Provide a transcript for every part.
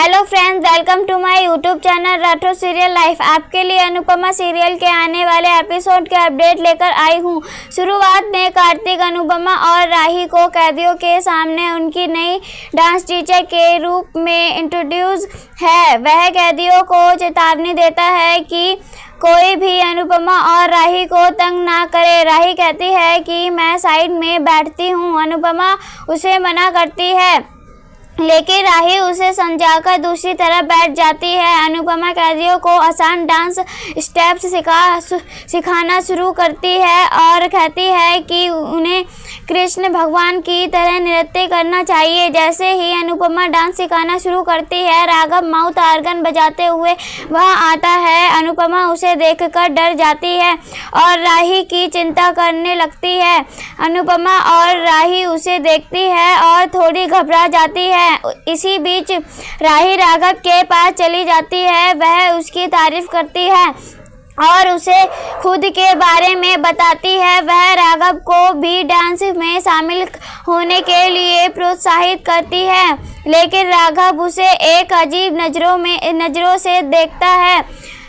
Hello friends, welcome to my YouTube channel retro serial life. आपके लिए Anupama serial के आने वाले एपिसोड के अपडेट लेकर आई हूँ। शुरुआत में कार्तिक अनुपमा और राही को कैदियों के सामने उनकी नई डांस टीचर के रूप में इंट्रोड्यूस है। वह कैदियों को चेतावनी देता है कि कोई भी अनुपमा और राही को तंग ना करे। राही कहती है कि मैं साइड में बैठती हूँ। अनुपमा उसे मना करती है, लेकिन राही उसे समझाकर दूसरी तरफ बैठ जाती है। अनुपमा कैदियों को आसान डांस स्टेप्स सिखाना शुरू करती है और कहती है कि उन्हें कृष्ण भगवान की तरह नृत्य करना चाहिए। जैसे ही अनुपमा डांस सिखाना शुरू करती है, राघव माउथ ऑर्गन बजाते हुए वहां आता है। अनुपमा उसे देखकर डर जाती है और राही की चिंता करने लगती है। अनुपमा और राही उसे देखती है और थोड़ी घबरा जाती है। इसी बीच राही राघव के पास चली जाती है। वह उसकी तारीफ करती है और उसे खुद के बारे में बताती है। वह राघव को भी डांस में शामिल होने के लिए प्रोत्साहित करती है, लेकिन राघव उसे एक अजीब नज़रों से देखता है,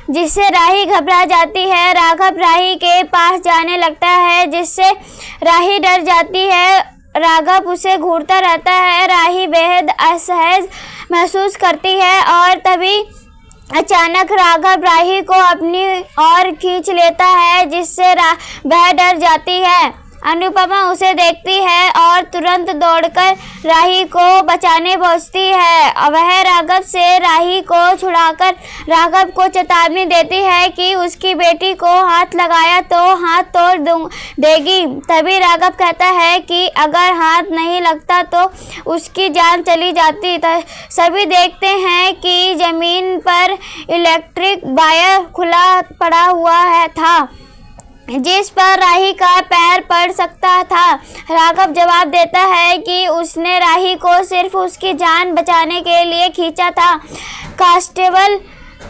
जिससे राही घबरा जाती है। राघव राही के पास जाने लगता है, जिससे राही डर जाती है। राघव उसे घूरता रहता है। राही बेहद असहज महसूस करती है और तभी अचानक राघव राही को अपनी ओर खींच लेता है, जिससे वह डर जाती है। अनुपमा उसे देखती है और तुरंत दौड़कर राही को बचाने पहुंचती है। वह राघव से राही को छुड़ाकर राघव को चेतावनी देती है कि उसकी बेटी को हाथ लगाया तो हाथ तोड़ देगी। तभी राघव कहता है कि अगर हाथ नहीं लगता तो उसकी जान चली जाती। सभी देखते हैं कि जमीन पर इलेक्ट्रिक वायर खुला पड़ा हुआ था, जिस पर राही का पैर पड़ सकता था। राघव जवाब देता है कि उसने राही को सिर्फ उसकी जान बचाने के लिए खींचा था। कांस्टेबल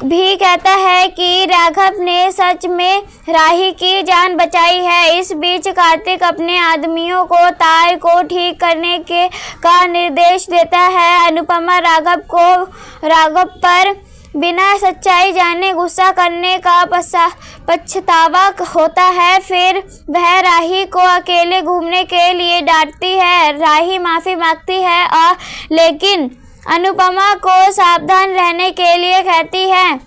भी कहता है कि राघव ने सच में राही की जान बचाई है। इस बीच कार्तिक अपने आदमियों को तार को ठीक करने का निर्देश देता है। अनुपमा राघव पर बिना सच्चाई जाने गुस्सा करने का पछतावा होता है। फिर वह राही को अकेले घूमने के लिए डांटती है। राही माफ़ी मांगती है लेकिन अनुपमा को सावधान रहने के लिए कहती है,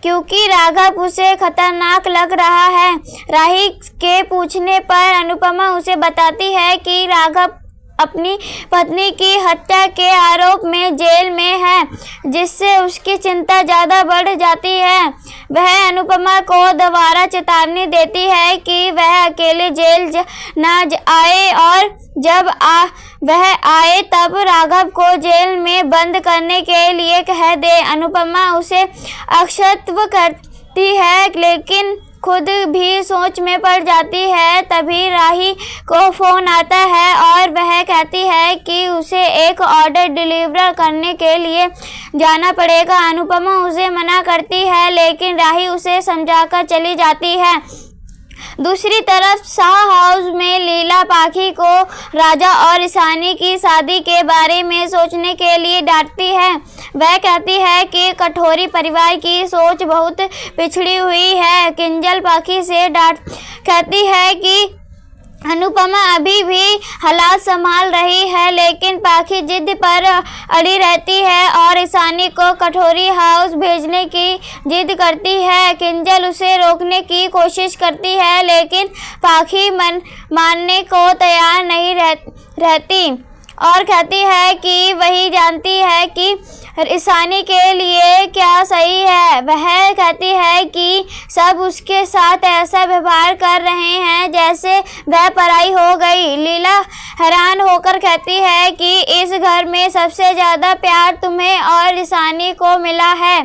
क्योंकि राघव उसे खतरनाक लग रहा है। राही के पूछने पर अनुपमा उसे बताती है कि राघव अपनी पत्नी की हत्या के आरोप में जेल में है, जिससे उसकी चिंता ज़्यादा बढ़ जाती है। वह अनुपमा को दोबारा चेतावनी देती है कि वह अकेले जेल न आए और जब वह आए तब राघव को जेल में बंद करने के लिए कह दे। अनुपमा उसे अक्षत्व करती है, लेकिन खुद भी सोच में पड़ जाती है। तभी राही को फ़ोन आता है और वह कहती है कि उसे एक ऑर्डर डिलीवर करने के लिए जाना पड़ेगा। अनुपमा उसे मना करती है, लेकिन राही उसे समझाकर चली जाती है। दूसरी तरफ शाह हाउस में लीला पाखी को राजा और ईशानी की शादी के बारे में सोचने के लिए डांटती है। वह कहती है कि कठोरी परिवार की सोच बहुत पिछड़ी हुई है। किंजल पाखी से कहती है कि अनुपमा अभी भी हालात संभाल रही है, लेकिन पाखी जिद पर अड़ी रहती है और ईशानी को कठोरी हाउस भेजने की जिद करती है। किंजल उसे रोकने की कोशिश करती है, लेकिन पाखी मानने को तैयार नहीं रहती और कहती है कि वही जानती है कि ईशानी के लिए क्या सही है। वह कहती है कि सब उसके साथ ऐसा व्यवहार कर रहे हैं जैसे वह पराई हो गई। लीला हैरान होकर कहती है कि इस घर में सबसे ज़्यादा प्यार तुम्हें और ईशानी को मिला है,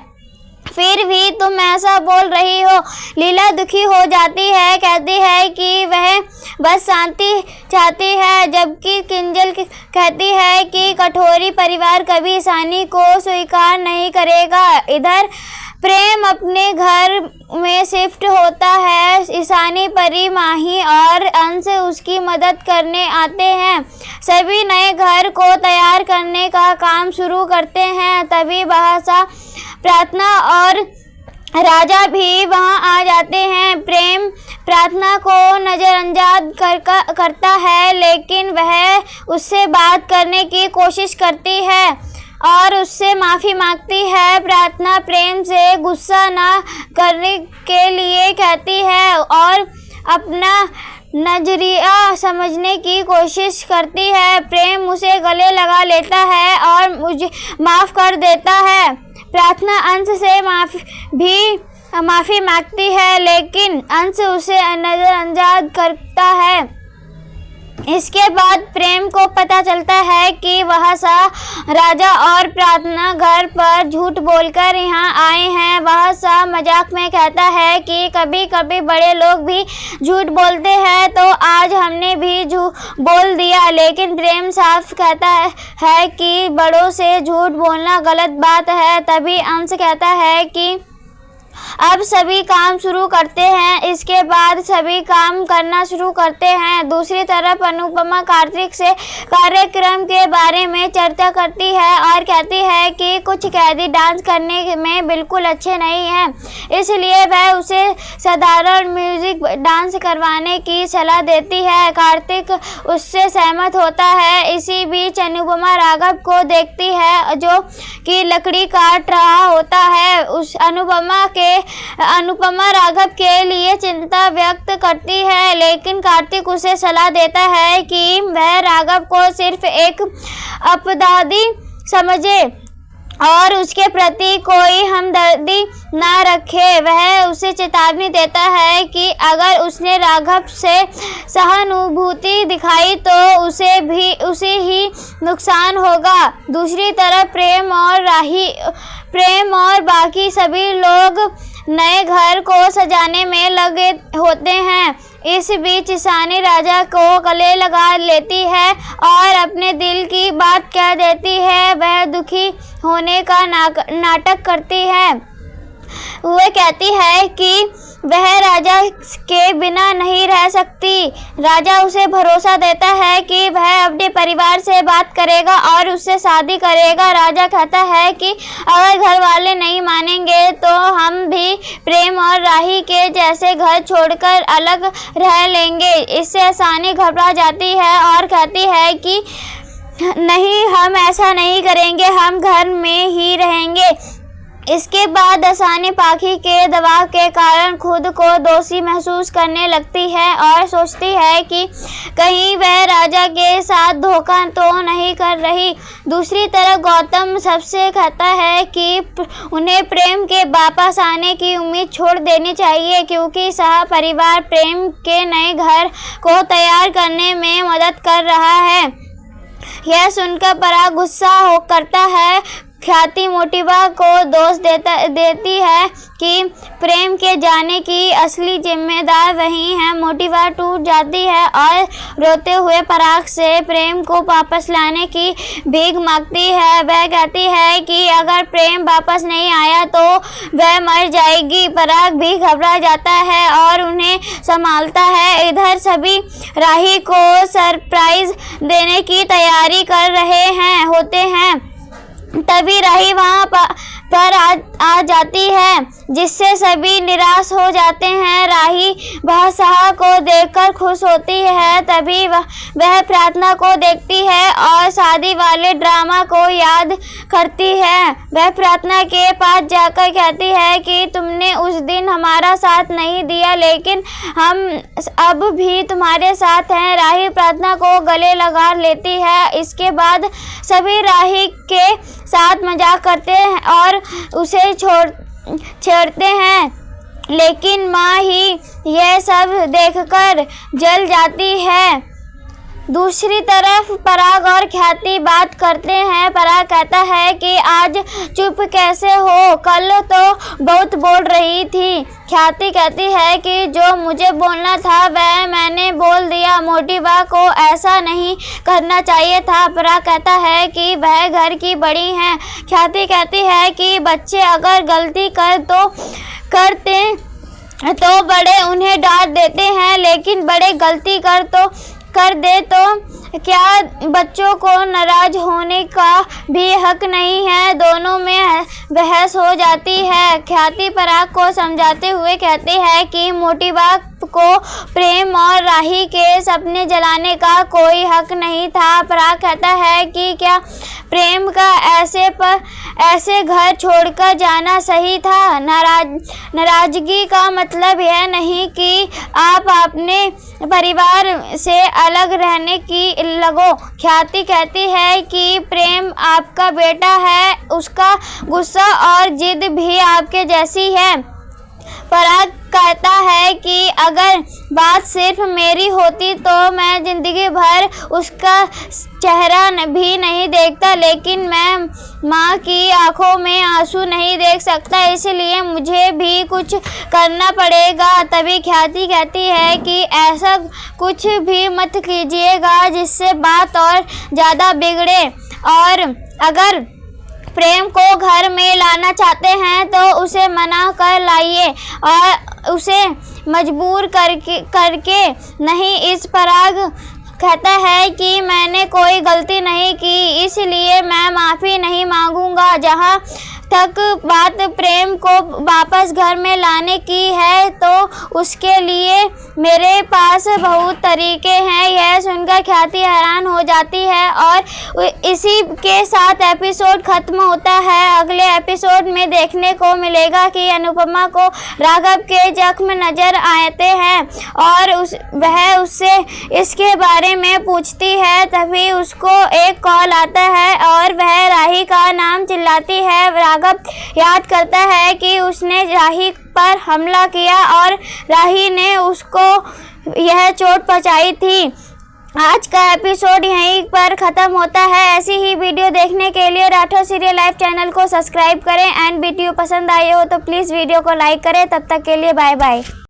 फिर भी तुम ऐसा बोल रही हो। लीला दुखी हो जाती है, कहती है कि वह बस शांति चाहती है, जबकि किंजल कहती है कि कठोरी परिवार कभी ईशानी को स्वीकार नहीं करेगा। इधर प्रेम अपने घर में शिफ्ट होता है। ईशानी, परी, माही और अंश उसकी मदद करने आते हैं। सभी नए घर को तैयार करने का काम शुरू करते हैं। तभी बहसा, प्रार्थना और राजा भी वहां आ जाते हैं। प्रेम प्रार्थना को नजरअंदाज करता है, लेकिन वह उससे बात करने की कोशिश करती है और उससे माफ़ी मांगती है। प्रार्थना प्रेम से गुस्सा ना करने के लिए कहती है और अपना नजरिया समझने की कोशिश करती है। प्रेम उसे गले लगा लेता है और मुझे माफ़ कर देता है। प्रार्थना अंश से माफ़ी मांगती है, लेकिन अंश उसे नजरअंदाज करता है। इसके बाद प्रेम को पता चलता है कि वह राजा और प्रार्थना घर पर झूठ बोलकर यहाँ आए हैं। वह मजाक में कहता है कि कभी कभी बड़े लोग भी झूठ बोलते हैं, तो आज हमने भी झूठ बोल दिया। लेकिन प्रेम साफ कहता है कि बड़ों से झूठ बोलना गलत बात है। तभी अंश कहता है कि अब सभी काम शुरू करते हैं। इसके बाद सभी काम करना शुरू करते हैं। दूसरी तरफ अनुपमा कार्तिक से कार्यक्रम के बारे में चर्चा करती है और कहती है कि कुछ कैदी डांस करने में बिल्कुल अच्छे नहीं हैं, इसलिए वह उसे साधारण म्यूजिक डांस करवाने की सलाह देती है। कार्तिक उससे सहमत होता है। इसी बीच अनुपमा राघव को देखती है, जो कि लकड़ी काट रहा होता है। अनुपमा राघव के लिए चिंता व्यक्त करती है, लेकिन कार्तिक उसे सलाह देता है कि वह राघव को सिर्फ एक अपराधी समझे और उसके प्रति कोई हमदर्दी न रखे। वह उसे चेतावनी देता है कि अगर उसने राघव से सहानुभूति दिखाई तो उसे ही नुकसान होगा। दूसरी तरफ प्रेम और बाकी सभी लोग नए घर को सजाने में लगे होते हैं। इस बीच ईशानी राजा को गले लगा लेती है और अपने दिल की बात कह देती है। वह दुखी होने का नाटक करती है। वह कहती है कि वह राजा के बिना नहीं रह सकती। राजा उसे भरोसा देता है कि वह अपने परिवार से बात करेगा और उससे शादी करेगा। राजा कहता है कि अगर घर वाले नहीं मानेंगे तो हम भी प्रेम और राही के जैसे घर छोड़कर अलग रह लेंगे। इससे ईशानी घबरा जाती है और कहती है कि नहीं, हम ऐसा नहीं करेंगे, हम घर में ही रहेंगे। इसके बाद ईशानी पाखी के दबाव के कारण खुद को दोषी महसूस करने लगती है और सोचती है कि कहीं वह राजा के साथ धोखा तो नहीं कर रही। दूसरी तरफ गौतम सबसे कहता है कि उन्हें प्रेम के वापस आने की उम्मीद छोड़ देनी चाहिए, क्योंकि सह परिवार प्रेम के नए घर को तैयार करने में मदद कर रहा है। यह सुनकर पराग गुस्सा करता है। ख्याति मोटिवा को दोष देती है कि प्रेम के जाने की असली जिम्मेदार वही है। मोटिवा टूट जाती है और रोते हुए पराग से प्रेम को वापस लाने की भीख मांगती है। वह कहती है कि अगर प्रेम वापस नहीं आया तो वह मर जाएगी। पराग भी घबरा जाता है और उन्हें संभालता है। इधर सभी राही को सरप्राइज देने की तैयारी कर रहे होते हैं। तभी राही वहां पर आ जाती है, जिससे सभी निराश हो जाते हैं। राही बहसा को देखकर खुश होती है। तभी वह प्रार्थना को देखती है और शादी वाले ड्रामा को याद करती है। वह प्रार्थना के पास जाकर कहती है कि तुमने उस दिन हमारा साथ नहीं दिया, लेकिन हम अब भी तुम्हारे साथ हैं। राही प्रार्थना को गले लगा लेती है। इसके बाद सभी राही के साथ मजाक करते हैं और उसे छेड़ते हैं, लेकिन माँ ही यह सब देखकर जल जाती है। दूसरी तरफ पराग और ख्याति बात करते हैं। पराग कहता है कि आज चुप कैसे हो, कल तो बहुत बोल रही थी। ख्याति कहती है कि जो मुझे बोलना था वह मैंने बोल दिया, मोटी बा को ऐसा नहीं करना चाहिए था। पराग कहता है कि वह घर की बड़ी हैं। ख्याति कहती है कि बच्चे अगर गलती करते तो बड़े उन्हें डांट देते हैं, लेकिन बड़े गलती कर दे तो क्या बच्चों को नाराज होने का भी हक नहीं है। दोनों में बहस हो जाती है। ख्याति पराग को समझाते हुए कहती है कि मोटी बात को प्रेम और राही के सपने जलाने का कोई हक नहीं था। पराग कहता है कि क्या प्रेम का ऐसे घर छोड़कर जाना सही था। नाराजगी का मतलब यह नहीं कि आप अपने परिवार से अलग रहने की लगो। ख्याति कहती है कि प्रेम आपका बेटा है, उसका गुस्सा और जिद भी आपके जैसी है। पराग कहता है कि अगर बात सिर्फ मेरी होती तो मैं जिंदगी भर उसका चेहरा भी नहीं देखता, लेकिन मैं माँ की आंखों में आंसू नहीं देख सकता, इसलिए मुझे भी कुछ करना पड़ेगा। तभी ख्याति कहती है कि ऐसा कुछ भी मत कीजिएगा जिससे बात और ज़्यादा बिगड़े, और अगर प्रेम को घर में लाना चाहते हैं तो उसे मना कर लाइए और उसे मजबूर करके नहीं। इस पराग कहता है कि मैंने कोई गलती नहीं की, इसलिए मैं माफ़ी नहीं मांगूंगा। जहाँ तक बात प्रेम को वापस घर में लाने की है तो उसके लिए मेरे पास बहुत तरीके हैं। यह सुनकर ख्याति हैरान हो जाती है और इसी के साथ एपिसोड खत्म होता है। अगले एपिसोड में देखने को मिलेगा कि अनुपमा को राघव के जख्म नजर आते हैं और वह उससे इसके बारे में पूछती है। तभी उसको एक कॉल आता है और वह राही का नाम चिल्लाती है। राघव याद करता है कि उसने राही पर हमला किया और राही ने उसको यह चोट पहुंचाई थी। आज का एपिसोड यहीं पर ख़त्म होता है। ऐसी ही वीडियो देखने के लिए राठौर सीरियल लाइव चैनल को सब्सक्राइब करें एंड वीडियो पसंद आई हो तो प्लीज़ वीडियो को लाइक करें। तब तक के लिए बाय बाय।